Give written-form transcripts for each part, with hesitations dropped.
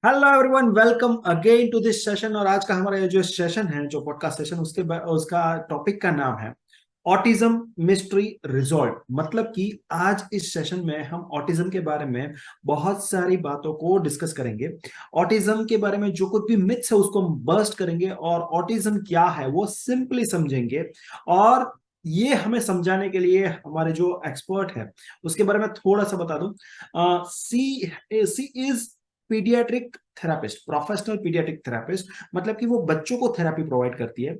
Hello everyone, welcome again to this session. और आज का हमारा ये जो सेशन है, जो पॉडकास्ट सेशन, उसका टॉपिक का नाम है ऑटिज्म मिस्ट्री रिजॉल्व। मतलब कि आज इस सेशन में हम ऑटिज्म के बारे में बहुत सारी बातों को डिस्कस करेंगे। ऑटिज्म के बारे में जो कुछ भी मिथ्स है उसको हम बर्स्ट करेंगे, और ऑटिज्म क्या है वो सिंपली समझेंगे। और ये हमें समझाने के लिए हमारे जो एक्सपर्ट है उसके बारे में थोड़ा सा बता दूं। She she is paediatric therapist, professional paediatric therapist. मतलब कि वो बच्चों को थेरापी प्रोवाइड करती है।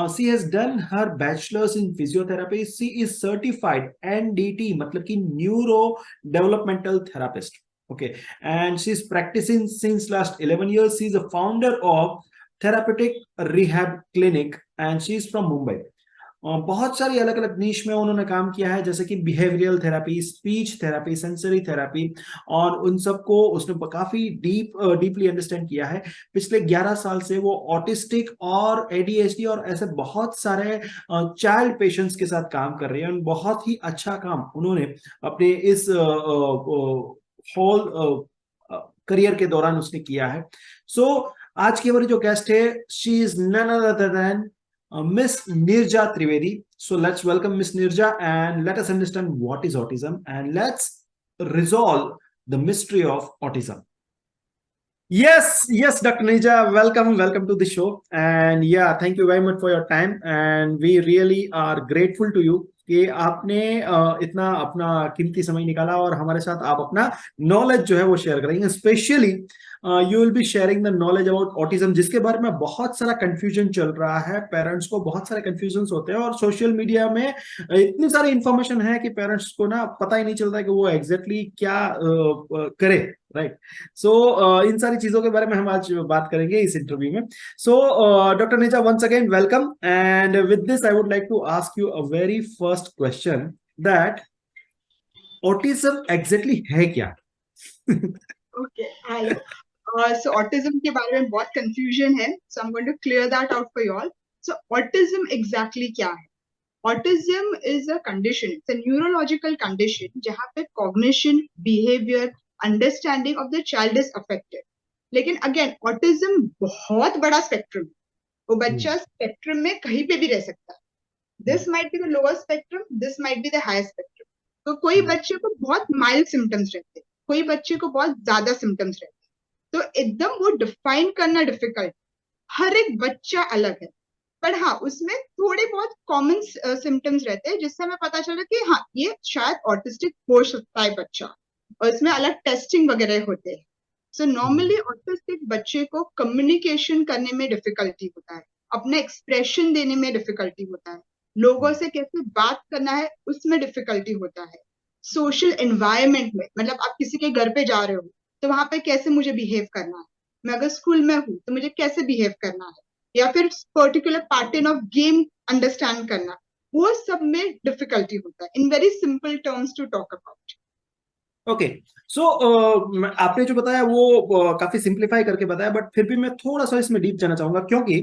She has done her bachelors in physiotherapy. She is certified NDT, मतलब कि neuro developmental therapist. Okay, and she is practising since last 11 years. She is a founder of therapeutic rehab clinic and she is from Mumbai. बहुत सारी अलग अलग नीश में उन्होंने काम किया है, जैसे कि behavioural therapy, speech therapy, sensory therapy. और उन सबको उसने काफी डीपली अंडरस्टैंड किया है। पिछले 11 साल से वो ऑटिस्टिक और एडीएचडी और ऐसे बहुत सारे चाइल्ड पेशेंट्स के साथ काम कर रही है। और बहुत ही अच्छा काम उन्होंने अपने इस होल करियर के दौरान उसने किया है। सो आज की हमारी जो गेस्ट है, she is none other than Miss Nirja Trivedi. So let's welcome Miss Nirja and let us understand what is autism, and let's resolve the mystery of autism. Yes, Dr. Nirja, welcome to the show. And yeah, thank you very much for your time. And we really are grateful to you कि आपने इतना अपना कीमती समय निकाला और हमारे साथ आप अपना नॉलेज जो है वो शेयर करेंगे। Specially you will be sharing the knowledge about autism, जिसके बारे में बहुत सारा कंफ्यूजन चल रहा है। पेरेंट्स को बहुत सारे कंफ्यूजन होते हैं, और सोशल मीडिया में इतनी सारी इंफॉर्मेशन है कि पेरेंट्स को ना पता ही नहीं चलता कि वो एग्जैक्टली क्या करे। राइट। सो इन सारी चीजों के बारे में हम आज बात करेंगे इस इंटरव्यू में। So doctor Neja, once again welcome, and with this I would like to ask you a very first question, that autism exactly है क्या? Okay, hello. सो ऑटिज्म के बारे में बहुत कंफ्यूजन है, so I am going to clear that out for you all. So autism exactly क्या है? Autism is a condition, it's a neurological condition जहाँ पे cognition, behaviour, understanding of the child is affected. लेकिन again, autism बहुत बड़ा spectrum है। वो बच्चा स्पेक्ट्रम में कहीं पे भी रह सकता है। This might be the lower spectrum, this might be the higher spectrum. तो कोई बच्चे को बहुत माइल्ड सिम्टम्स रहते हैं, कोई बच्चे को बहुत ज्यादा सिम्टम्स रहते हैं। तो एकदम वो डिफाइन करना डिफिकल्ट। हर एक बच्चा अलग है। पर हाँ, उसमें थोड़े बहुत कॉमन सिम्टम्स रहते हैं जिससे हमें पता चला कि हाँ, ये शायद ऑटिस्टिक हो सकता है बच्चा। और इसमें अलग टेस्टिंग वगैरह होते हैं। सो नॉर्मली ऑटिस्टिक बच्चे को कम्युनिकेशन करने में डिफिकल्टी होता है, अपना एक्सप्रेशन देने में डिफिकल्टी होता है, लोगों से कैसे बात करना है उसमें डिफिकल्टी होता है। सोशल एनवायरमेंट में, मतलब आप किसी के घर पे जा रहे हो तो वहां पे कैसे मुझे बिहेव करना है, मैं अगर स्कूल में हूँ तो मुझे कैसे बिहेव करना है, या फिर particular pattern of game understand करना, वो सब में डिफिकल्टी होता है। In very simple terms to talk about. Okay. So आपने जो बताया वो काफी सिंप्लीफाई करके बताया, बट फिर भी मैं थोड़ा सा इसमें डीप जाना चाहूंगा, क्योंकि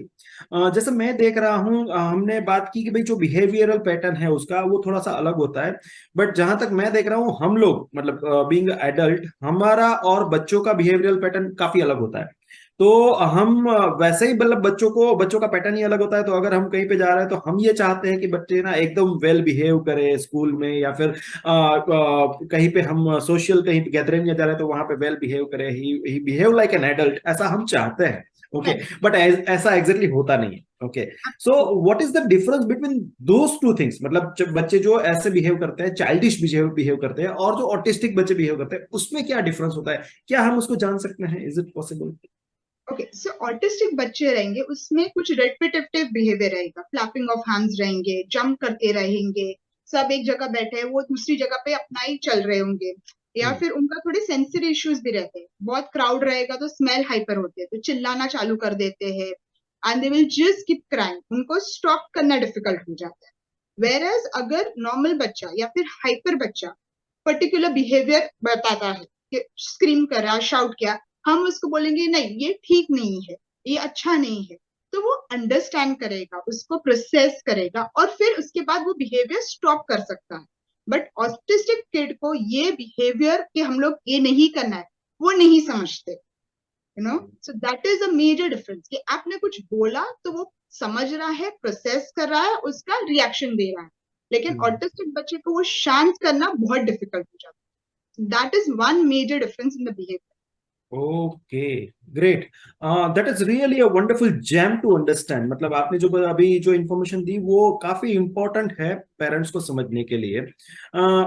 जैसे मैं देख रहा हूँ, हमने बात की कि भाई जो बिहेवियरल पैटर्न है उसका वो थोड़ा सा अलग होता है। बट जहां तक मैं देख रहा हूँ, हम लोग मतलब बीइंग एडल्ट, हमारा और बच्चों का बिहेवियरल पैटर्न काफी अलग होता है। तो हम वैसे ही मतलब बच्चों का पैटर्न ही अलग होता है। तो अगर हम कहीं पे जा रहे हैं तो हम ये चाहते हैं कि बच्चे ना एकदम वेल बिहेव करे स्कूल में, या फिर कहीं पे हम सोशल कहीं गैदरिंग में जा रहे हैं तो वहां पे वेल बिहेव करे, ही बिहेव लाइक एन एडल्ट, ऐसा हम चाहते हैं। ओके। बट ऐसा एग्जैक्टली होता नहीं है। Okay. So what is the difference between those two things? मतलब जब बच्चे जो ऐसे बिहेव करते हैं, चाइल्डिश बिहेव करते हैं, और जो ऑटिस्टिक बच्चे बिहेव करते हैं, उसमें क्या डिफरेंस होता है? क्या हम उसको जान सकते हैं? Is it possible? Okay, so autistic बच्चे रहेंगे उसमें कुछ रेपिटेटिव बिहेवियर रहेगा, फ्लैपिंग ऑफ हैंड्स रहेंगे, जंप करते रहेंगे, सब एक जगह बैठे हैं वो दूसरी जगह पे अपना ही चल रहे होंगे। या फिर उनका थोड़े सेंसरी इश्यूज भी रहते हैं, बहुत क्राउड रहेगा तो स्मेल हाइपर होते हैं तो चिल्लाना चालू कर देते हैं। And they will just keep crying, उनको स्टॉप करना डिफिकल्ट हो जाता है। वेर एज अगर नॉर्मल बच्चा या फिर हाइपर बच्चा पर्टिकुलर बिहेवियर बताता है कि स्क्रीम करा, शाउट किया, हम उसको बोलेंगे नहीं ये ठीक नहीं है, ये अच्छा नहीं है। तो वो अंडरस्टैंड करेगा, उसको प्रोसेस करेगा और फिर उसके बाद वो बिहेवियर स्टॉप कर सकता है। बट ऑटिस्टिक किड को ये बिहेवियर कि हम लोग ये नहीं करना है, वो नहीं समझते। So that is a major difference कि आपने कुछ बोला तो वो समझ रहा है, प्रोसेस कर रहा है, उसका रिएक्शन दे रहा है, लेकिन ऑटिस्टिक बच्चे को वो शांत करना बहुत डिफिकल्ट हो जाता है. That is one major difference in the behaviour. Okay, great. That is really a wonderful gem to understand. मतलब आपने जो अभी जो इन्फॉर्मेशन दी वो काफी इंपॉर्टेंट है पेरेंट्स को समझने के लिए.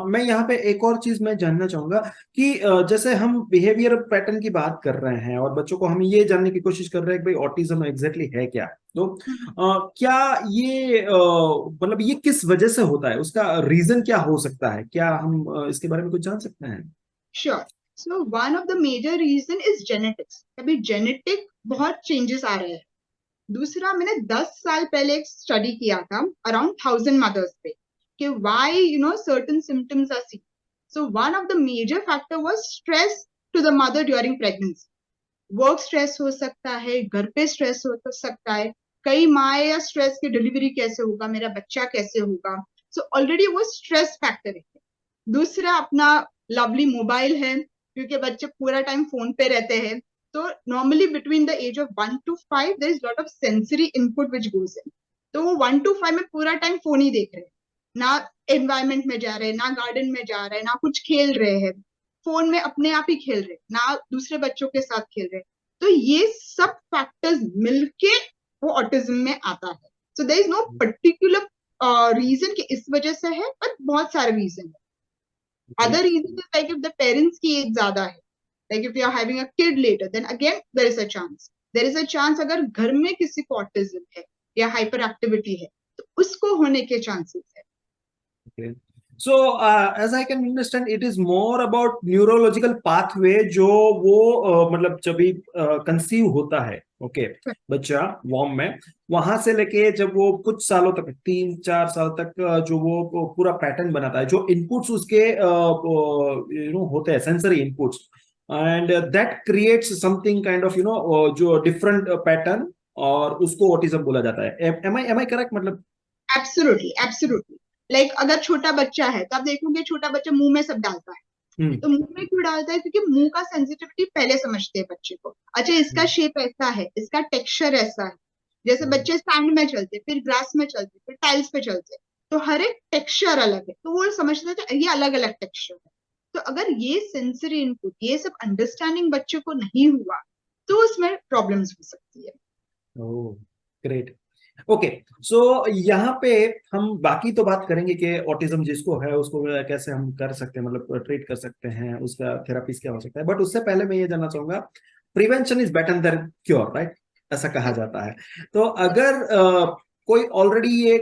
मैं यहाँ पे एक और चीज मैं जानना चाहूंगा कि जैसे हम बिहेवियर पैटर्न की बात कर रहे हैं और बच्चों को हम ये जानने की कोशिश कर रहे हैं कि भाई ऑटिज्म एग्जैक्टली है क्या. तो क्या ये मतलब ये किस वजह से होता है, उसका रीजन क्या हो सकता है, क्या हम इसके बारे में कुछ जान सकते हैं? Sure. So one of the major reason is genetics. अभी जेनेटिक बहुत चेंजेस आ रहे हैं. दूसरा, मैंने 10 साल पहले एक स्टडी किया था अराउंड 1000 मदर्स पे कि why certain symptoms are seen. So one of the major factor was stress to the mother during pregnancy. Work stress हो सकता है, घर पे स्ट्रेस हो सकता है. कई माँ या स्ट्रेस की डिलीवरी कैसे होगा, मेरा बच्चा कैसे होगा. सो ऑलरेडी वो स्ट्रेस फैक्टर है. दूसरा अपना लवली मोबाइल है, क्योंकि बच्चे पूरा टाइम फोन पे रहते हैं. तो normally between the age of 1 to 5 there is lot of sensory input which goes in. तो वो 1 to 5 में पूरा टाइम फोन ही देख रहे हैं, ना एनवायरमेंट में जा रहे हैं, ना गार्डन में जा रहे हैं, ना कुछ खेल रहे हैं. फोन में अपने आप ही खेल रहे हैं, ना दूसरे बच्चों के साथ खेल रहे हैं. तो ये सब फैक्टर्स मिलके वो ऑटिज्म में आता है. So there is no particular reason कि इस वजह से है, बट बहुत सारे रीजन है. Okay. Other reason is like if the parents की एज ज्यादा है, like if you are having a kid later, then again there is a chance. There is a chance अगर घर में किसी को ऑटिज्म है या हाइपर एक्टिविटी है तो उसको होने के चांसेस है. Okay. So, as I can understand, it is more about neurological pathway जो वो मतलब जब भी कंसीव होता है, ओके, बच्चा वॉर्म में, वहां से लेके जब वो कुछ सालों तक, 3-4 साल तक जो वो पूरा पैटर्न बनाता है, जो इनपुट्स उसके होते हैं, sensory inputs, and that creates something kind of जो डिफरेंट पैटर्न, और उसको ऑटिज्म बोला जाता है. Am I correct? मतलब एब्सोल्युटली, एब्सोल्युटली. लाइक अगर छोटा बच्चा है तो आप देखोगे छोटा बच्चा मुंह में सब डालता है. हम्म. तो मुंह में क्यों डालता है? क्योंकि मुंह का सेंसिटिविटी पहले समझते हैं बच्चे को. अच्छा, इसका शेप ऐसा है, इसका टेक्सचर ऐसा है. जैसे बच्चे सैंड में चलते, फिर ग्रास में चलते, फिर टाइल्स पे चलते, तो हर एक टेक्सचर अलग है, तो वो समझते हैं कि ये अलग अलग टेक्सचर है. तो अगर ये सेंसरी इनपुट, ये सब अंडरस्टैंडिंग बच्चे को नहीं हुआ तो उसमें प्रॉब्लम्स हो सकती है. ओह, ग्रेट. ओके, सो यहाँ पे हम बाकी तो बात करेंगे कि ऑटिज्म जिसको है उसको कैसे हम कर सकते हैं, मतलब ट्रीट कर सकते हैं, उसका थेरापीज क्या हो सकता है. बट उससे पहले मैं ये जानना चाहूंगा, prevention is better than cure, right? ऐसा कहा जाता है. तो अगर कोई ऑलरेडी ये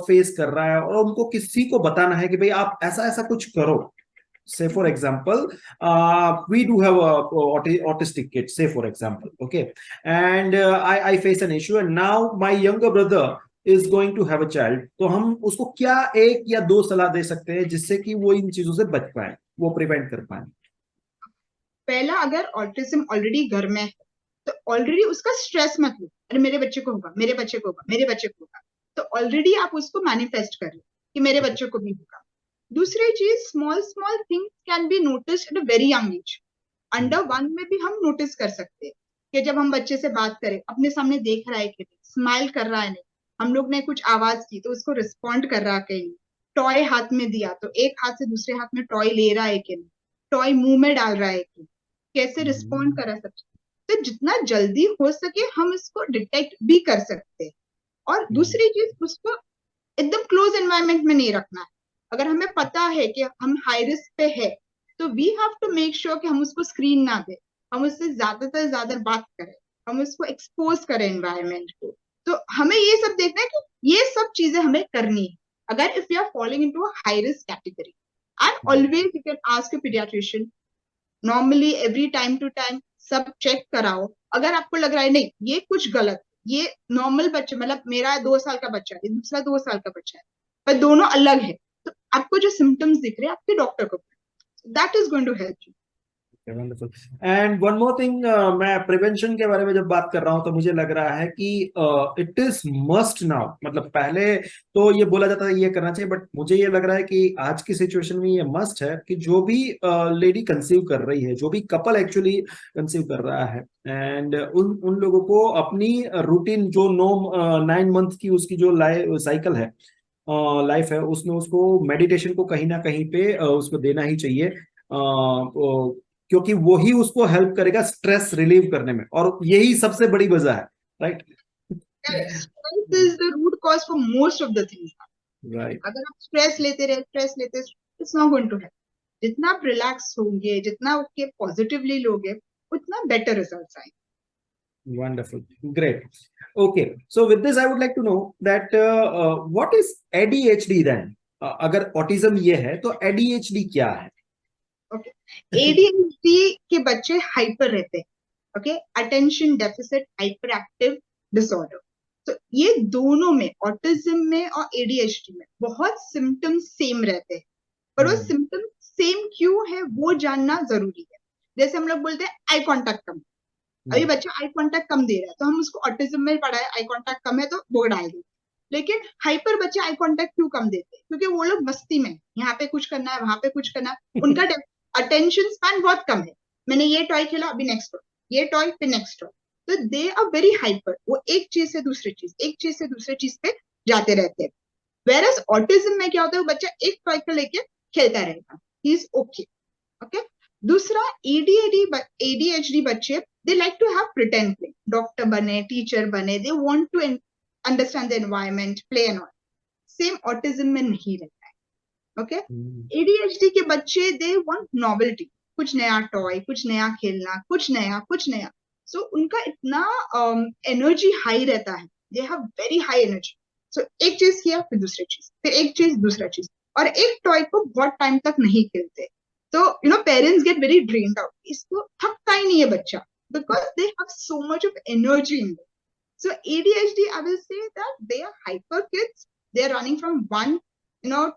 फेस कर रहा है और उनको किसी को बताना है कि भाई आप ऐसा ऐसा कुछ करो, say for example, we do have a autistic kid, say for example, okay, and I face an issue and now my younger brother is going to have a child. तो हम उसको क्या एक या दो सलाह दे सकते हैं जिससे कि वो इन चीजों से बच पाए, वो प्रिवेंट कर पाए? पहला, अगर ऑटिज्म ऑलरेडी घर में है तो ऑलरेडी उसका स्ट्रेस मत लो. अरे मेरे बच्चे को होगा, मेरे बच्चे को होगा, मेरे बच्चे को होगा. तो ऑलरेडी आप उसको मैनिफेस्ट कर रहे हो कि मेरे बच्चे को भी होगा. दूसरी चीज, small small things can be noticed at a very young age. Under 1 में भी हम नोटिस कर सकते हैं कि जब हम बच्चे से बात करें, अपने सामने देख रहा है कि नहीं, स्माइल कर रहा है नहीं, हम लोग ने कुछ आवाज की तो उसको रिस्पॉन्ड कर रहा है कि नहीं, टॉय हाथ में दिया तो एक हाथ से दूसरे हाथ में टॉय ले रहा है कि नहीं, टॉय मुंह में डाल रहा है कि नहीं, कैसे रिस्पॉन्ड कर रहा है, सब. तो जितना जल्दी हो सके हम इसको डिटेक्ट भी कर सकते हैं. और दूसरी चीज, उसको एकदम क्लोज एनवायरनमेंट में नहीं रखना है. अगर हमें पता है कि हम हाई रिस्क पे है तो we have to make sure कि हम उसको स्क्रीन ना दे, हम उससे ज्यादातर ज्यादा बात करें, हम उसको एक्सपोज करें एनवायरनमेंट को. तो हमें ये सब देखना है कि ये सब चीजें हमें करनी है. अगर if you are following into a high risk category, and always you can ask a paediatrician, normally every time to time सब चेक कराओ. अगर आपको लग रहा है नहीं ये कुछ गलत, ये नॉर्मल बच्चे, मतलब मेरा 2 साल का बच्चा है, दूसरा 2 साल का बच्चा है, पर दोनों अलग है, तो आपको जो सिम्टम्स दिख रहे हैं आपके डॉक्टर को, that is going to help you. Wonderful. And one more thing, मैं प्रिवेंशन के बारे में जब बात कर रहा हूं तो मुझे लग रहा है कि इट इज मस्ट नाउ। मतलब पहले तो ये बोला जाता है ये करना चाहिए, बट मुझे ये लग रहा है कि आज की सिचुएशन में ये मस्ट है कि जो भी लेडी कंसीव कर रही है, जो भी कपल एक्चुअली कंसीव कर रहा है, एंड उन उन लोगों को अपनी रूटीन जो 9 मंथ की उसकी जो लाइफ साइकिल है, लाइफ है, उसमें उसको मेडिटेशन को कहीं ना कहीं पे उसको देना ही चाहिए। क्योंकि वो ही उसको हेल्प करेगा स्ट्रेस रिलीव करने में, और यही सबसे बड़ी वजह है, right? Stress is the root cause for most of the things. Right. अगर आप स्ट्रेस लेते रहे, स्ट्रेस लेते, it's not going to help. जितना आप रिलैक्स होंगे, जितना ओके पॉजिटिवली लोगे, उतना बेटर रिजल्ट्स आएंगे। Wonderful. Great. Okay. So with this, I would like to know that what is ADHD then? अगर ऑटिज्म ये है तो ADHD क्या है? ओके, एडीएचडी के बच्चे हाइपर रहते हैं। Okay, attention deficit hyper active disorder. तो ये दोनों में, ऑटिज्म में और एडीएचडी में, बहुत सिम्टम्स सेम रहते हैं। पर वो सिम्टम्स सेम क्यों है वो जानना जरूरी है। जैसे हम लोग बोलते हैं आई कांटेक्ट कम, अभी बच्चा आई कांटेक्ट कम दे रहा है तो हम उसको ऑटिज्म में पढ़ा है, आई कांटेक्ट कम है तो वो डाल देते। लेकिन हाइपर बच्चे आई कांटेक्ट क्यों कम देते हैं? क्योंकि वो लोग मस्ती में, यहाँ पे कुछ करना है, वहां पे कुछ करना है, उनका अटेंशन स्पैन बहुत कम है। मैंने ये टॉय खेला, अभी नेक्स्ट टॉय, ये टॉय फिर नेक्स्ट टॉय। तो दे आर वेरी हाइपर, वो एक चीज से दूसरी चीज, एक चीज से दूसरी चीज पे जाते रहते हैं। वेरएस ऑटिज्म में क्या होता है, बच्चा एक टॉय को लेके खेलता रहेगा, ही इज ओके। ओके, दूसरा एडीएचडी बच्चे, they like to have pretend play, doctor बने, टीचर बने, they want to understand the environment, play and all. Same autism में नहीं रहता है। ओके, एडीएचडी के बच्चे, दे वांट नॉवेल्टी, कुछ नया टॉय, कुछ नया खेलना, कुछ नया कुछ नया। सो उनका इतना एनर्जी हाई रहता है, they have very high energy. So एक चीज किया, फिर दूसरी चीज, फिर एक चीज, दूसरा चीज, और एक टॉय को बहुत टाइम तक नहीं खेलते। तो parents get very drained out, इसको थकता ही नहीं है बच्चा, because they have so much of energy in them. So ADHD, I will say that they are hyper kids. They are running from one,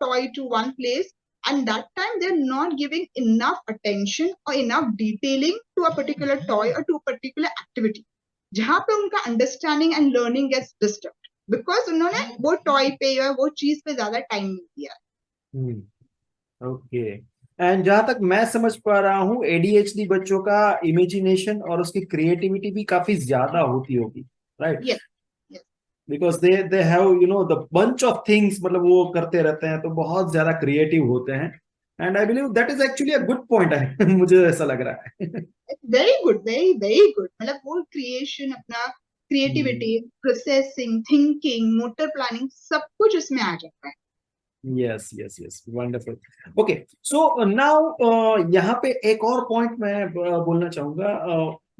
toy to one place, and that time they're not giving enough attention or enough detailing to a particular toy or to a particular activity. जहाँ पे उनका understanding and learning gets disturbed, because उन्होंने वो toy पे या वो चीज पे ज्यादा टाइम नहीं दिया। ओके। एंड जहां तक मैं समझ पा रहा हूँ, ADHD बच्चों का इमेजिनेशन और उसकी क्रिएटिविटी भी काफी ज्यादा होती होगी, right? Yes, yes. Because they have the bunch of things, मतलब वो करते रहते हैं तो बहुत ज्यादा क्रिएटिव होते हैं। And I believe that is actually a good point है। मुझे ऐसा लग रहा है। Very good, very very good. मतलब वो क्रिएशन, अपना creativity, processing, thinking, motor planning, सब कुछ इसमें आ जाता है। Yes yes yes, wonderful. Okay, so now यहाँ पे एक और पॉइंट मैं बोलना चाहूंगा।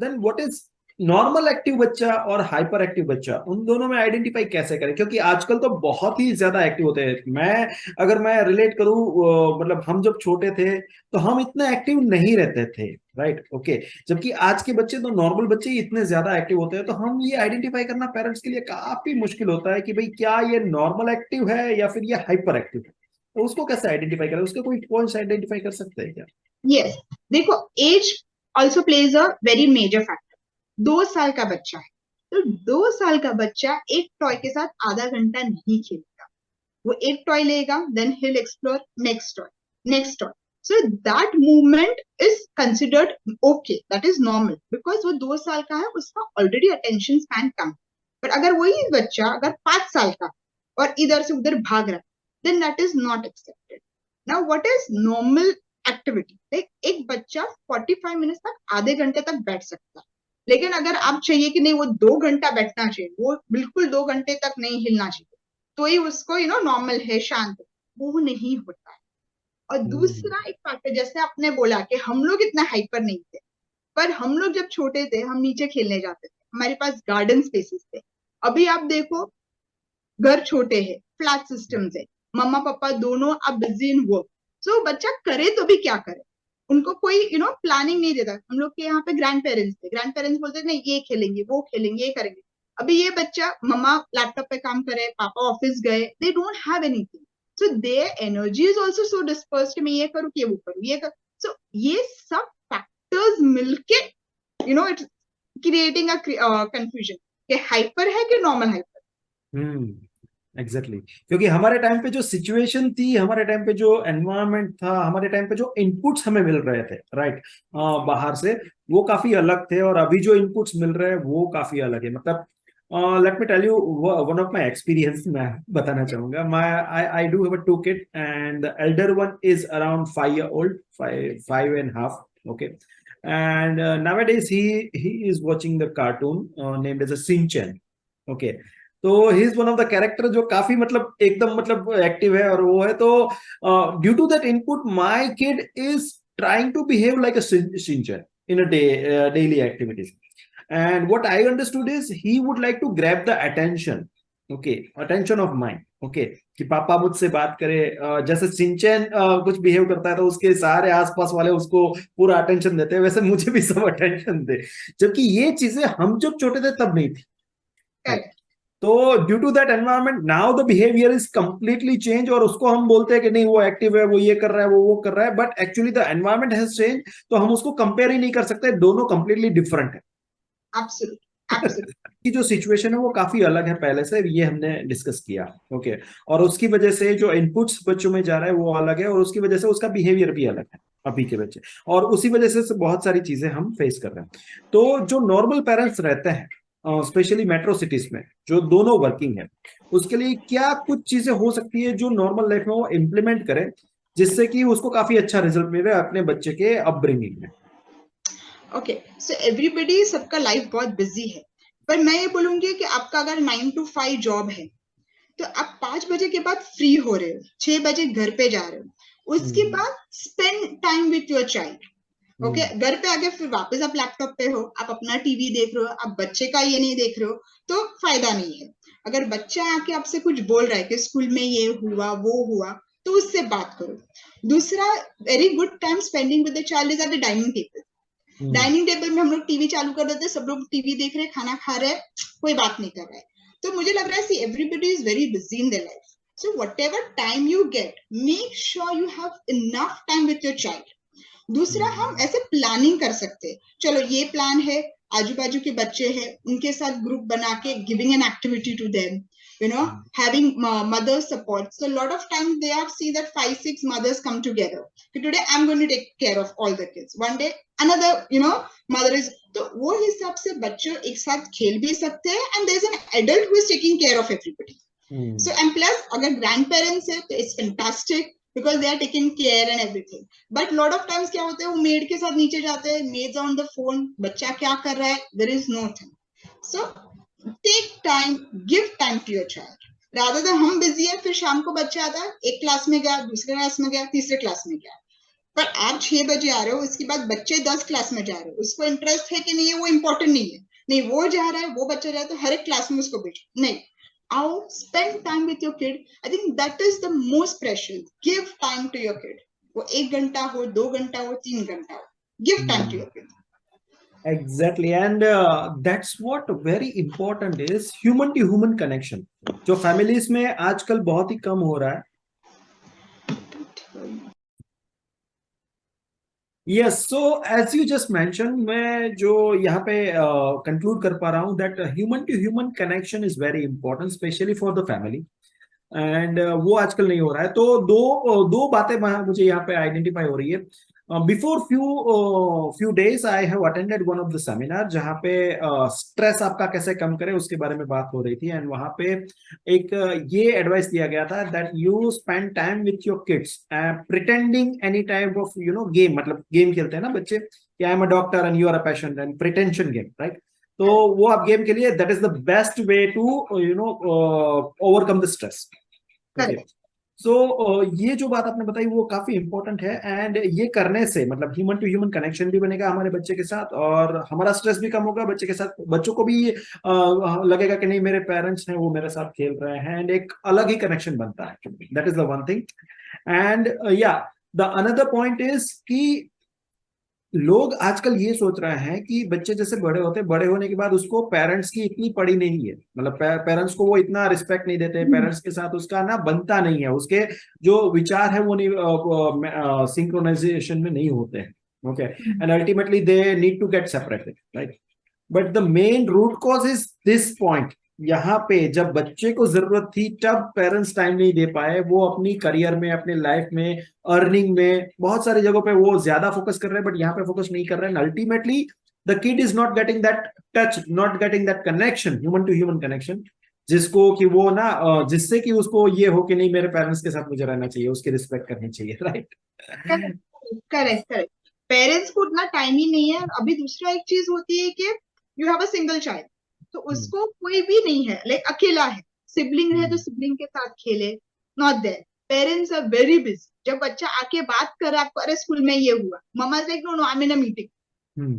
Then what is normal active बच्चा और हाइपर एक्टिव बच्चा, उन दोनों में आइडेंटिफाई कैसे करें? क्योंकि आजकल तो बहुत ही ज्यादा एक्टिव होते हैं। अगर मैं रिलेट करूं, मतलब हम जब छोटे थे तो हम इतने एक्टिव नहीं रहते थे, राइट? ओके, जबकि आज के बच्चे तो, नॉर्मल बच्चे ही इतने ज्यादा एक्टिव होते हैं, तो हम ये आइडेंटिफाई करना पेरेंट्स के लिए काफी मुश्किल होता है कि भाई क्या ये नॉर्मल एक्टिव है या फिर ये हाइपर एक्टिव है। तो उसको कैसे आइडेंटिफाई करें? उसके कोई पॉइंट्स आइडेंटिफाई कर सकते हैं क्या? यस, देखो, age also plays a very major factor. 2 साल का बच्चा है तो 2 साल का बच्चा एक टॉय के साथ आधा घंटा नहीं खेलेगा। वो एक टॉय लेगा, then he'll explore next toy, next toy. So that movement is considered okay, that is normal, because वो 2 साल का है, उसका ऑलरेडी अटेंशन स्पैन कम। पर अगर वही बच्चा अगर 5 साल का और इधर से उधर भाग रहा है, then that is not accepted. Now what is normal activity? Like एक बच्चा 45 मिनट तक, आधे घंटे तक बैठ सकता है। लेकिन अगर आप चाहिए कि नहीं वो 2 घंटा बैठना चाहिए, वो बिल्कुल 2 घंटे तक नहीं हिलना चाहिए, तो ही उसको नॉर्मल है, शांत है, वो नहीं होता है। और दूसरा एक फैक्टर, जैसे आपने बोला कि हम लोग इतना हाइपर नहीं थे, पर हम लोग जब छोटे थे हम नीचे खेलने जाते थे, हमारे पास गार्डन स्पेसेस थे। अभी आप देखो, घर छोटे हैं, फ्लैट सिस्टम्स है, मम्मा पापा दोनों अब बिजी इन वर्क। सो बच्चा करे तो भी क्या करे, उनको कोई प्लानिंग नहीं देता। हम लोग के यहाँ पे ग्रैंड पेरेंट्स थे, ग्रैंड पेरेंट्स बोलते थे नहीं ये खेलेंगे, वो खेलेंगे, ये करेंगे। अभी ये बच्चा, मम्मा लैपटॉप पे काम करे, पापा ऑफिस गए, they don't have anything. So their energy is also so dispersed, मैं ये करूँ कि वो करूँ, ये कर। सो ये सब फैक्टर्स मिलके इट्स क्रिएटिंग अ कंफ्यूजन कि हाइपर है कि नॉर्मल हाइपर। एग्जैक्टली क्योंकि हमारे टाइम पे जो सिचुएशन थी, हमारे टाइम पे जो एनवायरनमेंट था, हमारे टाइम पे जो इनपुट्स हमें मिल रहे थे, राइट, बाहर से, वो काफी अलग थे, और अभी जो इनपुट्स मिल रहे हैं वो काफी अलग है। मतलब let me tell you one of my experience, मैं बताना चाहूंगा। My I do have a two kid and the elder one is around 5 year old, 5.5, okay, and nowadays he is watching the cartoon named as a Shinchan, okay. तो he is one of the character जो काफी मतलब एकदम मतलब active है, और वो है तो due to that input my kid is trying to behave like a cincher in a daily activities, and what I understood is he would like to grab the attention, okay, attention of mind, okay, कि पापा मुझसे बात करे। जैसे सिंचन कुछ behave करता है तो उसके सारे आसपास वाले उसको पूरा अटेंशन देते हैं, वैसे मुझे भी सब अटेंशन दे, जबकि ये चीजें हम जब छोटे थे तब नहीं थी, right? तो due to that environment now the behaviour is completely change, और उसको हम बोलते हैं कि नहीं वो एक्टिव है, वो ये कर रहा है, वो कर रहा है, but actually the environment has change, तो हम उसको कंपेयर ही नहीं कर सकते, दोनों कंप्लीटली डिफरेंट है। Absolutely absolutely. की जो सिचुएशन है वो काफी अलग है पहले से, ये हमने डिस्कस किया, ओके, और उसकी वजह से जो इनपुट्स बच्चों में जा रहा है वो अलग है, और उसकी वजह से उसका बिहेवियर भी अलग है अभी के बच्चे, और उसी वजह से बहुत सारी चीजें हम फेस कर रहे हैं। तो जो नॉर्मल पेरेंट्स रहते हैं, स्पेशली मेट्रो सिटीज में, जो दोनों वर्किंग है, उसके लिए क्या कुछ चीजें हो सकती है जो नॉर्मल लाइफ में वो इम्प्लीमेंट करे, जिससे कि उसको काफी अच्छा रिजल्ट मिले अपने बच्चे के अपब्रिंगिंग में? ओके, सो एवरीबडी, सबका लाइफ बहुत बिजी है, पर मैं ये बोलूंगी कि आपका अगर 9 to 5 जॉब है तो आप 5 बजे के बाद फ्री हो रहे हो, 6 बजे घर पे जा रहे हो, उसके बाद spend time with your child. Okay, घर पे आके फिर वापस आप लैपटॉप पे हो, आप अपना टीवी देख रहे हो, आप बच्चे का ये नहीं देख रहे हो, तो फायदा नहीं है। अगर बच्चा आके आपसे कुछ बोल रहा है कि स्कूल में ये हुआ वो हुआ, तो उससे बात करो। दूसरा very good time spending with the child is at the dining table. Dining table में हम लोग टीवी चालू कर देते हैं, सब लोग टीवी देख रहे हैं, खाना खा रहे हैं, कोई बात नहीं कर रहा है। तो मुझे लग रहा है see everybody is very busy in their life, so whatever time you get, make sure you have enough time with your child. दूसरा, हम ऐसे प्लानिंग कर सकते हैं, चलो ये प्लान है, आजू बाजू के बच्चे हैं, उनके साथ ग्रुप बना के giving an activity to them, having mother support. So a lot of times they have seen that 5-6 mothers come together. So today I'm going to take care of all the kids. One day another, mother is. तो वो हिसाब से बच्चे एक साथ खेल भी सकते हैं, and there's an adult who is taking care of everybody. So and plus अगर grandparents है तो it's fantastic because they are taking care and everything. But lot of times क्या होता है, वो मेड के साथ नीचे जाते हैं, maids on the phone, बच्चा क्या कर रहा है, there is no thing. So take time, give time to your child. rather than हम बिजी है, फिर शाम को बच्चा आता है, एक क्लास में गया, दूसरे क्लास में गया, तीसरे क्लास में गया, पर आप 6 बजे आ रहे हो, उसके बाद बच्चे 10 क्लास में जा रहे हो, उसको इंटरेस्ट है कि नहीं है, वो इंपॉर्टेंट नहीं है, नहीं वो जा रहा है, वो बच्चा जा रहा है, तो हर एक क्लास में उसको भेजो नहीं। आओ, spend time with your kid. I think that is the most precious. Give time to your kid. वो 1 घंटा हो, 2 घंटा हो, 3 घंटा हो, give time to your kid. Exactly, and that's what very important is human to human connection, जो families में आजकल बहुत ही कम हो रहा है। Yes, so as you just mentioned, मैं जो यहाँ पे conclude कर पा रहा हूँ that human to human connection is very important, especially for the family, and वो आजकल नहीं हो रहा है। तो दो बातें मुझे यहाँ पे आइडेंटिफाई हो रही है। Before few days I have attended one of the seminar, जहाँ पे स्ट्रेस आपका कैसे कम करे उसके बारे में बात हो रही थी, एंड वहाँ पे एक ये एडवाइस दिया गया था that you spend time with your kids pretending any type of game, मतलब गेम खेलते हैं ना बच्चे कि I am a doctor and you are a patient, and pretension game, right? तो वो आप गेम के लिए that is the best way to overcome the stress. So ये जो बात आपने बताई वो काफी इंपॉर्टेंट है, एंड ये करने से मतलब ह्यूमन टू ह्यूमन कनेक्शन भी बनेगा हमारे बच्चे के साथ, और हमारा स्ट्रेस भी कम होगा बच्चे के साथ, बच्चों को भी लगेगा कि नहीं मेरे पेरेंट्स हैं वो मेरे साथ खेल रहे हैं, एंड एक अलग ही कनेक्शन बनता है। That is the one thing, and या द अनदर पॉइंट इज कि लोग आजकल ये सोच रहे हैं कि बच्चे जैसे बड़े होते हैं, बड़े होने के बाद उसको पेरेंट्स की इतनी पड़ी नहीं है, मतलब पेरेंट्स को वो इतना रिस्पेक्ट नहीं देते, पेरेंट्स के साथ उसका ना बनता नहीं है, उसके जो विचार है वो नहीं सिंक्रोनाइजेशन में नहीं होते हैं, Okay, and ultimately they need to get separated, right? But the main root cause is this point. यहाँ पे जब बच्चे को जरूरत थी तब पेरेंट्स टाइम नहीं दे पाए, वो अपनी करियर में, अपने लाइफ में, अर्निंग में, बहुत सारी जगहों पे वो ज्यादा फोकस कर रहे हैं, बट यहाँ पे फोकस नहीं कर रहे हैं। Ultimately the kid is not getting that touch, not getting that connection, human to human connection, जिसको कि वो ना जिससे कि उसको ये हो कि नहीं मेरे पेरेंट्स के साथ मुझे रहना चाहिए, उसकी रिस्पेक्ट करनी चाहिए, राइट? Correct correct. पेरेंट्स को उतना टाइम ही नहीं है। अभी दूसरा एक चीज होती है कि you have a single child, तो उसको कोई भी नहीं है, लाइक अकेला है। सिबलिंग है तो सिबलिंग के साथ खेले, not there. Parents are very busy. जब बच्चा आके बात करे आपको, अरे स्कूल में ये हुआ, mamma is like no no I am in a meeting,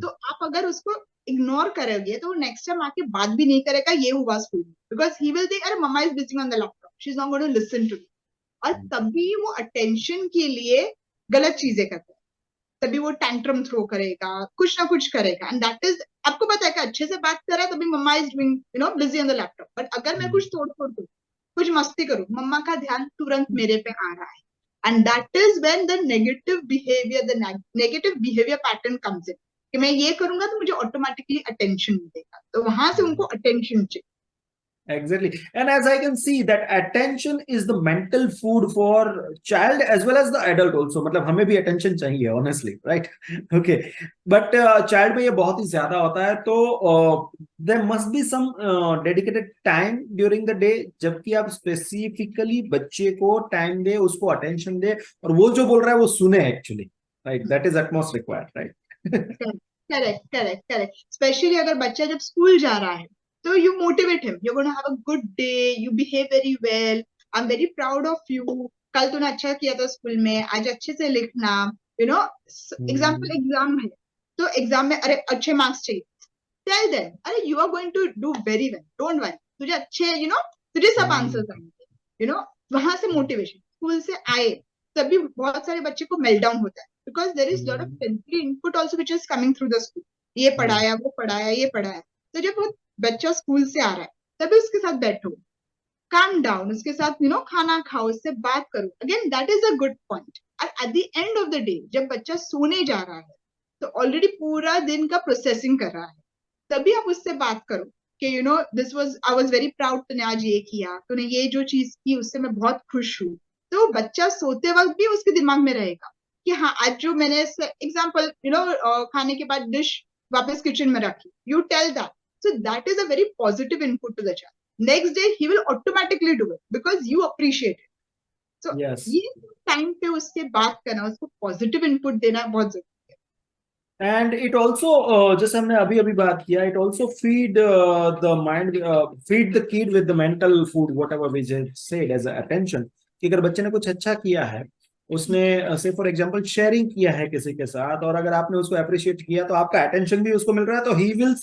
तो आप अगर उसको इग्नोर करोगे तो वो नेक्स्ट टाइम आके बात भी नहीं करेगा ये हुआ स्कूल में, बिकॉज ही विल थिंक अरे mamma is busy on the laptop, she is not going to listen to me. और तभी वो अटेंशन के लिए गलत चीजें करता है, तभी वो टैंट्रम थ्रो करेगा, कुछ ना कुछ करेगा। एंड दैट इज, आपको पता है कि अच्छे से बात कर रहा है तभी mamma is doing busy on the laptop, but अगर मैं कुछ तोड़ फोड़ करूँ, कुछ मस्ती करूँ, मम्मा का ध्यान तुरंत मेरे पे आ रहा है। And that is when the negative behaviour pattern comes in, कि मैं ये करूंगा तो मुझे ऑटोमेटिकली अटेंशन मिलेगा, तो वहां से उनको अटेंशन चाहिए। Exactly. And as I can see that attention is the mental food for child as well as the adult also. मतलब हमें भी attention चाहिए honestly, right? Okay. But child में ये बहुत ही ज्यादा होता है, तो there must be some dedicated time during the day, जबकि आप specifically बच्चे को time दे, उसको attention दे, और वो जो बोल रहा है वो सुने actually, right? That is utmost required, right? Correct correct correct. Specially अगर बच्चा जब स्कूल जा रहा है तो you motivate him, you gonna have a good day, you behave very well, I am very proud of you, कल तूने अच्छा किया था स्कूल में, आज अच्छे से लिखना, यू नो। एग्जाम्पल, एग्जाम है तो एग्जाम में अरे अच्छे मार्क्स चाहिए, टेल देम अरे you are going to do very well, don't worry, तुझे अच्छे तुझे सब आंसर्स आएंगे, वहां से मोटिवेशन। स्कूल से आए तभी बहुत सारे बच्चे को मेल्ट डाउन होता है, because there is lot of sensory input also which is coming through the school, ये पढ़ाया वो पढ़ाया ये पढ़ाया। तो जब वो बच्चा स्कूल से आ रहा है तभी उसके साथ बैठो, काम डाउन, उसके साथ खाना खाओ, उससे बात करो, again that is a good point. और at the end of the day जब बच्चा सोने जा रहा है तो ऑलरेडी पूरा दिन का प्रोसेसिंग कर रहा है, तभी आप उससे बात करो कि this was, I was very proud, तूने आज ये किया, तूने ये जो चीज की उससे मैं बहुत खुश हूँ। तो बच्चा सोते वक्त भी उसके दिमाग में रहेगा कि हाँ आज जो मैंने एग्जाम्पल खाने के बाद डिश वापस किचन में रखी, you tell that, so that is a very positive input to the child. Next day he will automatically do it because you appreciate it. So Yes. ये टाइम पे उससे बात करना, उसको पॉजिटिव इनपुट देना बहुत जरूरी है। And it also, जैसे हमने अभी अभी बात किया, it also the mind, feed the kid with the mental food, whatever we just said as a attention. कि अगर बच्चे ने कुछ अच्छा किया है, उसने से फॉर एग्जांपल शेयरिंग किया है किसी के साथ, और अगर आपने उसको अप्रिशिएट किया तो आपका अटेंशन भी उसको मिल रहा है, तो ही विल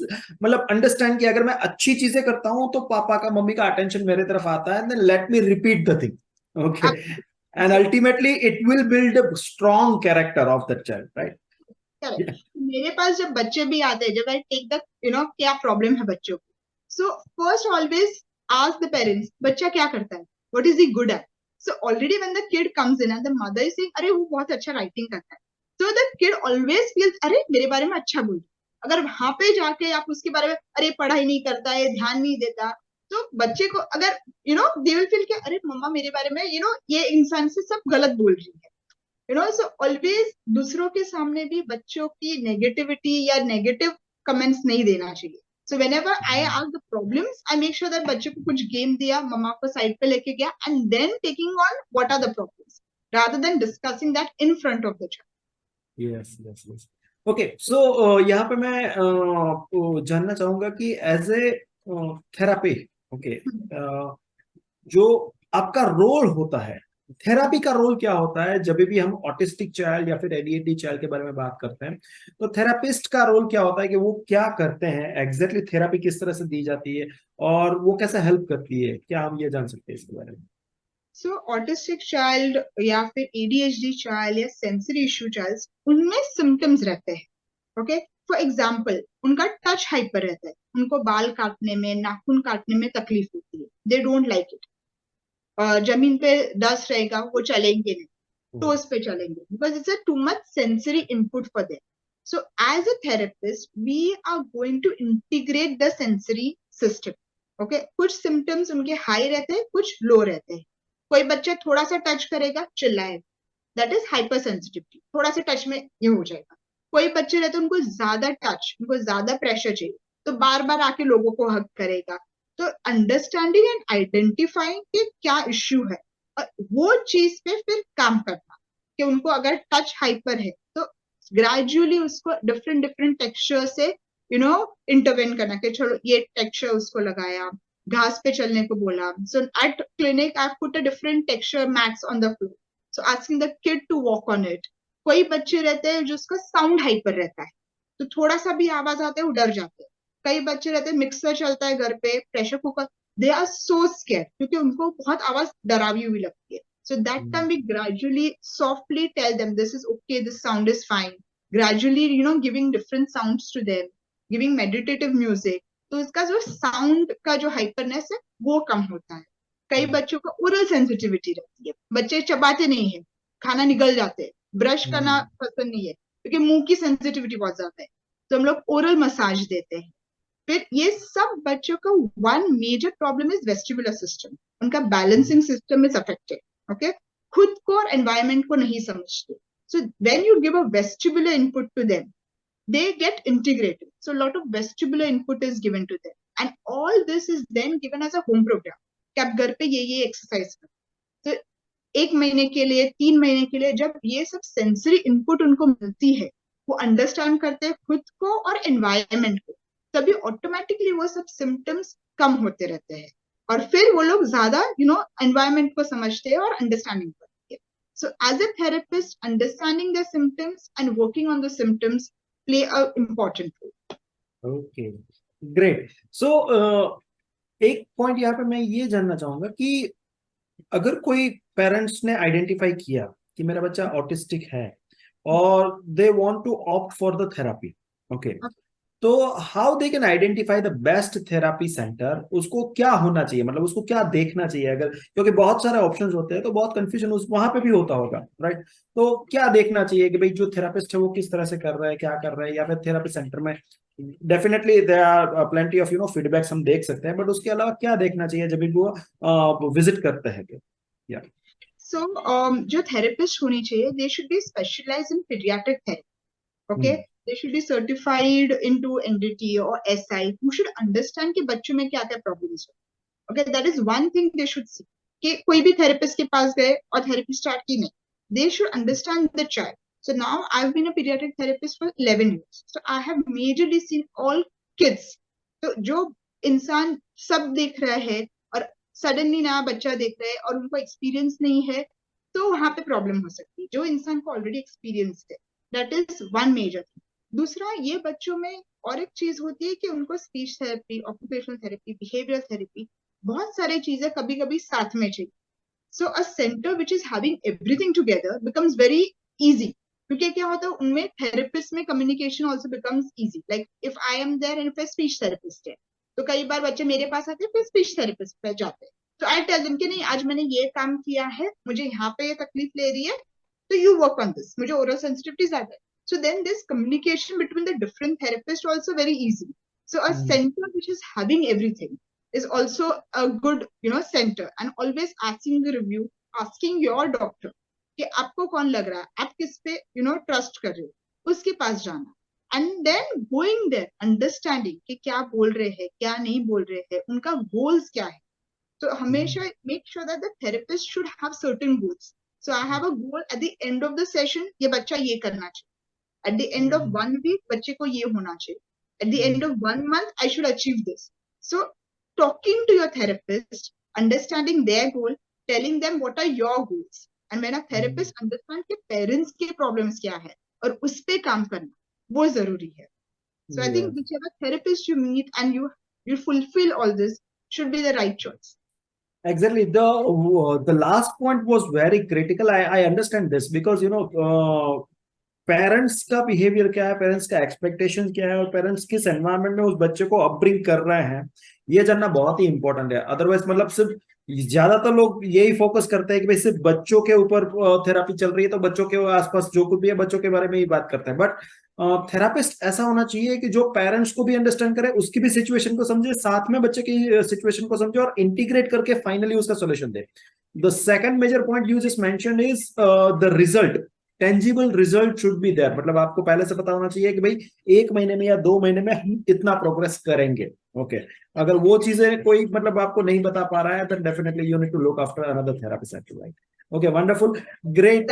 मतलब अंडरस्टैंड कि अगर मैं अच्छी चीजें करता हूं तो पापा का, मम्मी का अटेंशन मेरे तरफ आता है, then let me repeat the thing. Okay, and ultimately it will build a strong character of the child, right? Correct. मेरे पास जब बच्चे भी आते हैं, जब आई टेक द क्या प्रॉब्लम है बच्चों को, so first always ask the parents बच्चा क्या करता है, what is he good at. So already when the kid comes in and the mother is saying अरे वो बहुत अच्छा राइटिंग करता है, so the kid always feels अरे मेरे बारे में अच्छा बोल। अगर वहां पे जाके आप उसके बारे में अरे पढ़ाई नहीं करता है, ध्यान नहीं देता, तो बच्चे को अगर दे विल फील कि अरे मम्मा मेरे बारे में ये इंसान से सब गलत बोल रही है। सो ऑलवेज दूसरों के सामने भी बच्चों की नेगेटिविटी या नेगेटिव कमेंट्स नहीं देना चाहिए। So whenever I ask the problems, I make sure that बच्चे को कुछ गेम दिया, मम्मा को साइड पे लेके गया, and then taking on what are the problems rather than discussing that in front of the child. Yes yes yes. Okay, so यहाँ पे मैं आपको जानना चाहूंगा कि एज ए थेरापी, ओके, जो आपका रोल होता है, थेरापी का रोल क्या होता है जब भी हम ऑटिस्टिक चाइल्ड या फिर एडीएचडी चाइल्ड के बारे में बात करते हैं, तो थेरापिस्ट का रोल क्या होता है, कि वो क्या करते हैं एग्जैक्टली, थेरापी किस तरह से दी जाती है और वो कैसे हेल्प करती है, क्या हम ये जान सकते हैं इसके बारे में? सो ऑटिस्टिक चाइल्ड या फिर एडीएचडी चाइल्ड या सेंसरी इशू चाइल्ड, उनमें सिम्टम्स रहते हैं। ओके, फॉर एग्जाम्पल उनका टच हाइपर रहता है, उनको बाल काटने में, नाखून काटने में तकलीफ होती है, दे डोंट लाइक इट। जमीन पे डस्ट रहेगा वो चलेंगे नहीं, टोस पे चलेंगे, because it's a too much sensory input for them. So as a therapist, we are going to integrate the sensory system. Okay, कुछ symptoms उनके high रहते हैं, कुछ low रहते हैं. कोई बच्चा थोड़ा सा टच करेगा चिल्लाएगा, दैट इज हाइपर सेंसिटिविटी, थोड़ा सा टच में ये हो जाएगा. कोई बच्चे रहते हैं उनको ज्यादा टच, उनको ज्यादा प्रेशर चाहिए, तो बार बार आके लोगों को हक करेगा. तो अंडरस्टैंडिंग एंड आइडेंटिफाइंग कि क्या इश्यू है, और वो चीज पे फिर काम करना कि उनको अगर टच हाइपर है तो ग्रेजुअली उसको डिफरेंट डिफरेंट टेक्सचर से इंटरवेन करना कि चलो ये टेक्सचर उसको लगाया, घास पे चलने को बोला. So at clinic I put a different texture mats on the floor, so asking the kid to walk on it. कोई बच्चे रहते हैं जिसका साउंड हाइपर रहता है, तो थोड़ा सा भी आवाज आते है वो डर जाते हैं. कई बच्चे रहते हैं मिक्सर चलता है घर पे, pressure cooker, they are so scare क्योंकि उनको बहुत आवाज डरावी हुई लगती है. So that time we gradually softly tell them this is okay, this sound is fine. Gradually, giving different sounds to them, giving meditative music. तो इसका जो साउंड का जो हाइपरनेस है वो कम होता है. कई बच्चों को ओरल सेंसिटिविटी रहती है, बच्चे चबाते नहीं है, खाना निगल जाते हैं, ब्रश करना पसंद नहीं है क्योंकि मुंह की सेंसिटिविटी बहुत ज्यादा है, तो हम लोग ओरल मसाज देते हैं. फिर ये सब बच्चों का one major problem is vestibular system, उनका balancing system is affected. Okay, खुद को और एनवायरमेंट को नहीं समझते. So when you give a vestibular input to them, they get integrated. So a lot of vestibular input is given to them, and all this is then given as a home program कि आप घर पे ये exercise करो. तो 1 महीने के लिए, 3 महीने के लिए जब ये सब सेंसरी इनपुट उनको मिलती है, वो अंडरस्टैंड करते हैं खुद को और एनवायरमेंट को, तभी ऑटोमेटिकली वो सब सिम्टम्स कम होते रहते हैं, और फिर वो लोग ज्यादा एनवायरमेंट को समझते हैं और अंडरस्टैंडिंग करते हैं. So as a therapist, understanding the symptoms and working on the symptoms play a important role. Okay, great. So एक पॉइंट यहाँ पे मैं ये जानना चाहूंगा कि अगर कोई पेरेंट्स ने आइडेंटिफाई किया कि मेरा बच्चा ऑटिस्टिक है और they want to opt for the therapy, okay, तो how they can identify the best therapy centre, उसको क्या होना चाहिए, मतलब उसको क्या देखना चाहिए अगर, क्योंकि बहुत सारे ऑप्शंस होते हैं तो बहुत कंफ्यूजन उस वहां पे भी होता होगा, राइट? तो क्या देखना चाहिए कि भाई जो थेरापिस्ट है वो किस तरह से कर रहा है, क्या कर रहा है, या फिर थेरापी सेंटर में definitely there are plenty of feedbacks हम देख सकते हैं, बट उसके अलावा क्या देखना चाहिए जब भी वो विजिट करते हैं? या So जो थेरेपिस्ट होनी चाहिए, they should be specialised in paediatric therapy. Okay, they should be certified into NDT or SI, who should understand कि बच्चों में क्या क्या प्रॉब्लम्स है. Okay, that is one thing they should see. कि कोई भी थेरेपिस्ट के पास गए और थेरेपी स्टार्ट की नहीं, they should understand the child. So now I've been a pediatric therapist for 11 years. So I have majorly seen all kids. तो जो इंसान सब देख रहा है और सडनली नया बच्चा देख रहा है और उनको एक्सपीरियंस नहीं है, तो वहां पे प्रॉब्लम हो सकती है. जो इंसान को ऑलरेडी एक्सपीरियंस है, that is one major thing. दूसरा, ये बच्चों में और एक चीज होती है कि उनको speech therapy, occupational therapy, behavioural therapy, बहुत सारी चीजें कभी कभी साथ में चाहिए. So a centre which is having everything together becomes very easy, क्योंकि क्या होता है उनमें थेरेपिस्ट में communication also becomes easy. Like if I am there and if speech therapist है, तो कई बार बच्चे मेरे पास आते हैं फिर स्पीच थेरेपिस्ट पे जाते हैं. तो आई टेल देम कि नहीं, आज मैंने ये काम किया है, मुझे यहाँ पे ये तकलीफ ले रही है, तो you work on this. मुझे oral sensitivity ज़्यादा है. So then this communication between the different therapists also very easy. So a center which is having everything is also a good, center. And always asking the review, asking your doctor कि आपको कौन लग रहा है, आप किस पे, trust कर रहे हो, उसके पास जाना. And then going there, understanding कि क्या बोल रहे हैं, क्या नहीं बोल रहे हैं, उनका goals क्या है. So हमेशा make sure that the therapist should have certain goals. So I have a goal at the end of the session, ये बच्चा ये करना चाहिए. At the end of 1 week, बच्चे को ये होना चाहिए. At the end of 1 month, I should achieve this. So talking to your therapist, understanding their goal, telling them what are your goals. And when a therapist understands कि parents के problems क्या है और उस पे काम करना, वो जरूरी है. So I think whichever therapist you meet and you fulfill all this should be the right choice. Exactly. The last point was very critical. I understand this because parents का बिहेवियर क्या है, पेरेंट्स का expectation क्या है, और parents किस environment में उस बच्चे को अपब्रिंग कर रहे हैं, ये जानना बहुत ही इंपॉर्टेंट है. अदरवाइज मतलब सिर्फ ज्यादातर लोग यही फोकस करते हैं कि भाई सिर्फ बच्चों के ऊपर थेरापी चल रही है तो बच्चों के आसपास जो कुछ भी है बच्चों के बारे में ही बात करते हैं, बट थेरापिस्ट ऐसा होना चाहिए कि जो पेरेंट्स को भी अंडरस्टैंड करे, उसकी भी सिचुएशन को समझे, साथ में बच्चे की सिचुएशन को समझे और इंटीग्रेट करके फाइनली उसका सोल्यूशन दे। The second major point you just mentioned is the result, tangible result should be there. मतलब आपको पहले से पता होना चाहिए कि भाई 1 महीने में या 2 महीने में हम इतना प्रोग्रेस करेंगे। ओके, अगर वो चीजें कोई मतलब आपको नहीं बता पा रहा है, then definitely you need to look after another therapist actually, right? Okay, wonderful, great.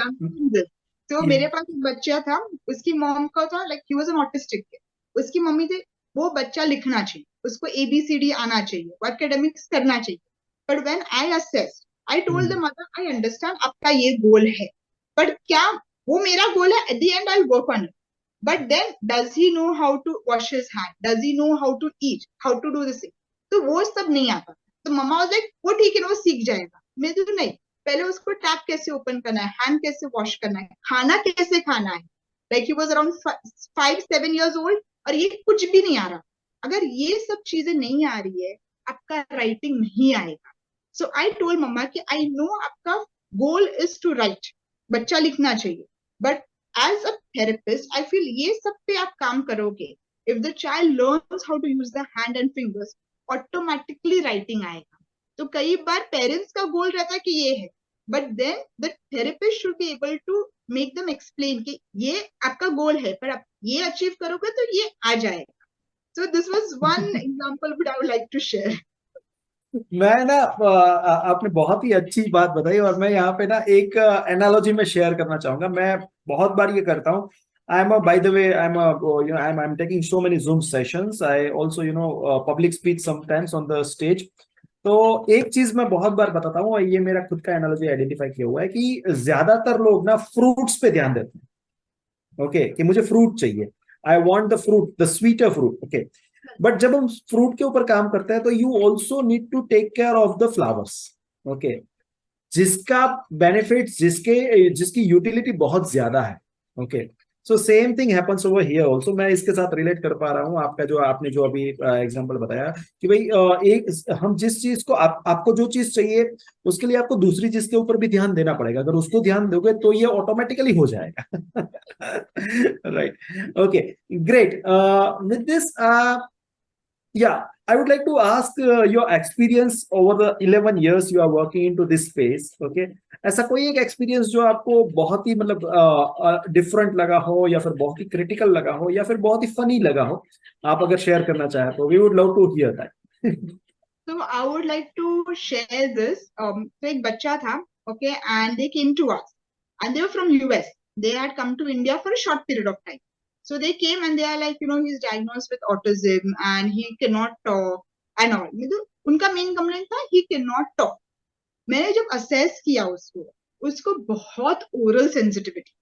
तो मेरे पास एक बच्चा था, उसकी मॉम का था like he was an autistic kid. उसकी मम्मी थे, वो बच्चा लिखना चाहिए, उसको ABCD आना चाहिए, वो एकेडमिक्स करना चाहिए। But when I assess, I told the mother I understand आपका ये गोल है, बट क्या वो मेरा गोल है? Eight the and I work on it, but then does he know how to wash his hand, does he know how to eat, how to do this thing? तो वो सब नहीं आता। तो मम्मा वाज लाइक वो ठीक है, वो सीख जाएगा। मैं तो नहीं, पहले उसको टैप कैसे ओपन करना है, हैंड कैसे वॉश करना है, खाना कैसे खाना है। Like he was around 5-7 years old और ये कुछ भी नहीं आ रहा। अगर ये सब चीजें नहीं आ रही है, आपका राइटिंग नहीं आएगा। सो आई टोल्ड मम्मा कि आई नो आपका गोल इज टू राइट, बच्चा लिखना चाहिए, but as a therapist, I feel ये सब पे आप काम करोगे, if the child learns how to use the hand and fingers, automatically writing आएगा। तो कई बार पेरेंट्स का गोल रहता है कि ये है, but then the therapist should be able to make them explain कि ये आपका गोल है, पर आप ये अचीव करोगे तो ये आ जाएगा। So this was one example that I would like to share. मैं ना आपने बहुत ही अच्छी बात बताई और मैं यहाँ पे ना एक एनालॉजी में शेयर करना चाहूंगा। मैं बहुत बार ये करता हूँ। I am by the way I am you know I am taking so many zoom sessions, I also you know public speech sometimes on the stage. तो एक चीज मैं बहुत बार बताता हूँ और ये मेरा खुद का एनालॉजी आइडेंटिफाई किया हुआ है कि ज्यादातर लोग ना फ्रूट्स पे ध्यान देते हैं। ओके, कि मुझे फ्रूट चाहिए, I want the fruit, the sweeter fruit. Okay, but जब हम फ्रूट के ऊपर काम करते हैं तो you also need to take care of the flowers. Okay, जिसका बेनिफिट, जिसकी यूटिलिटी बहुत ज्यादा है। Okay, so same thing happens over here also. मैं इसके साथ रिलेट कर पा रहा हूँ आपका जो आपने जो अभी एग्जांपल बताया कि भाई एक हम जिस चीज को आपको जो चीज चाहिए उसके लिए आपको दूसरी चीज के ऊपर भी ध्यान देना पड़ेगा। अगर उसको ध्यान दोगे तो ये ऑटोमेटिकली हो जाएगा। Right, okay, great. With this yeah, I would like to ask your experience over the 11 years you are working into this space. Okay, ऐसा कोई एक एक्सपीरियंस जो आपको बहुत ही मतलब डिफरेंट लगा हो या फिर बहुत ही क्रिटिकल लगा हो या फिर बहुत ही फनी लगा हो, आप अगर शेयर करना चाहें तो we would love to hear that. So I would like to share this. तो एक बच्चा था, okay, and they came to us, and they were from US. They had come to India for a short period of time. So they came and they are like, you know, he's diagnosed with autism and he cannot talk and all. मतलब उनका main complaint था he cannot talk. मैंने जब assess किया उसको, उसको बहुत oral sensitivity,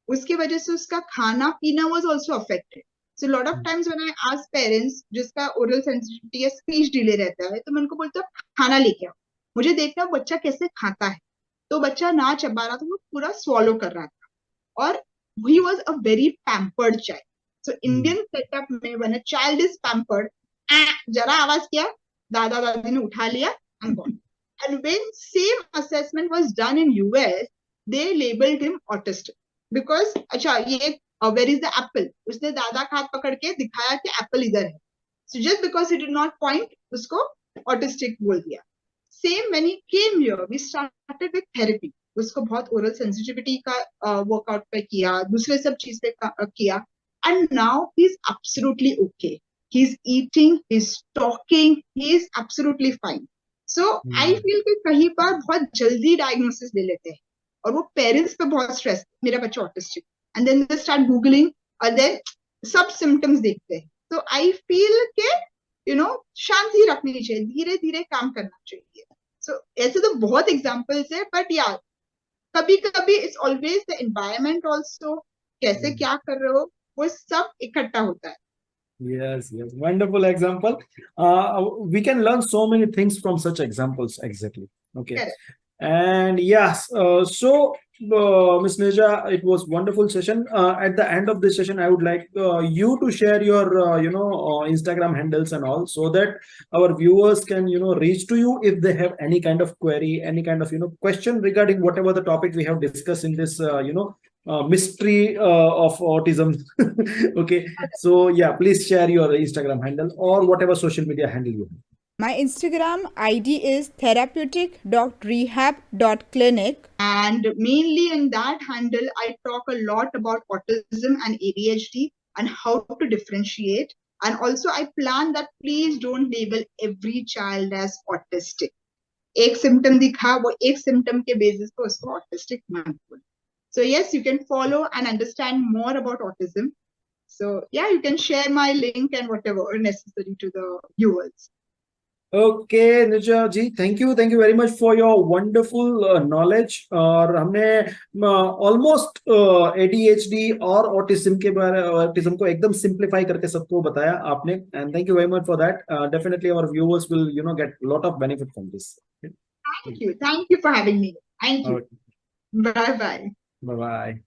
उसकी वजह से उसका खाना पीना was also affected. So lot of times when I ask parents जिसका ओरल सेंसिटिविटी या स्पीच डिले रहता है, तो मैं उनको बोलती हूँ खाना लेके आओ, मुझे देखना बच्चा कैसे खाता है। तो बच्चा ना चबा रहा था, वो पूरा स्वॉलो कर रहा था, और he was a very pampered child. So Indian setup में when a child is pampered, जरा आवाज किया, दादा दादी ने उठा लिया and gone. And when same assessment was done in US, they labeled him autistic because अच्छा ये where is the apple, उसने दादा का हाथ पकड़ के दिखाया कि एप्पल इधर है, so just because he did not point उसको autistic बोल दिया। Same when he came here, we started with therapy, उसको बहुत oral sensitivity का वर्कआउट पे किया, दूसरे सब चीज पे किया, and now he's absolutely okay, he's eating, he's talking, he is absolutely fine. So I feel कि कहीं बार बहुत जल्दी डायग्नोसिस ले लेते हैं और वो पेरेंट्स पे बहुत स्ट्रेस, मेरा बच्चा autistic, and then they start googling और देन सब सिम्टम्स देखते हैं। तो आई फील के यू नो शांति रखनी चाहिए, धीरे धीरे काम करना चाहिए। सो ऐसे तो बहुत एग्जांपल्स है, बट या कभी कभी it's always the environment also, कैसे क्या कर रहे हो, वो सब इकट्ठा होता है। Yes, yes, wonderful example. We can learn so many things from such examples. Exactly. Okay. Correct. And yes, so Miss Neja. It was wonderful session. At the end of this session, I would like you to share your, Instagram handles and all, so that our viewers can, reach to you if they have any kind of query, any kind of, question regarding whatever the topic we have discussed in this, mystery of autism. Okay. So yeah, please share your Instagram handle or whatever social media handle you have. My Instagram ID is therapeutic.rehab.clinic. And mainly in that handle, I talk a lot about autism and ADHD and how to differentiate. And also I plan that please don't label every child as autistic. एक symptom दिखा वो एक symptom के basis पे उसको autistic मत बोलो. So yes, you can follow and understand more about autism. So yeah, you can share my link and whatever necessary to the viewers. Okay, Nija ji, thank you very much for your wonderful knowledge. और हमने almost ADHD और autism को एकदम simplify करके सबको बताया आपने, and thank you very much for that. Definitely our viewers will get a lot of benefit from this. Thank you for having me. Thank you. Okay. Bye bye. Bye bye.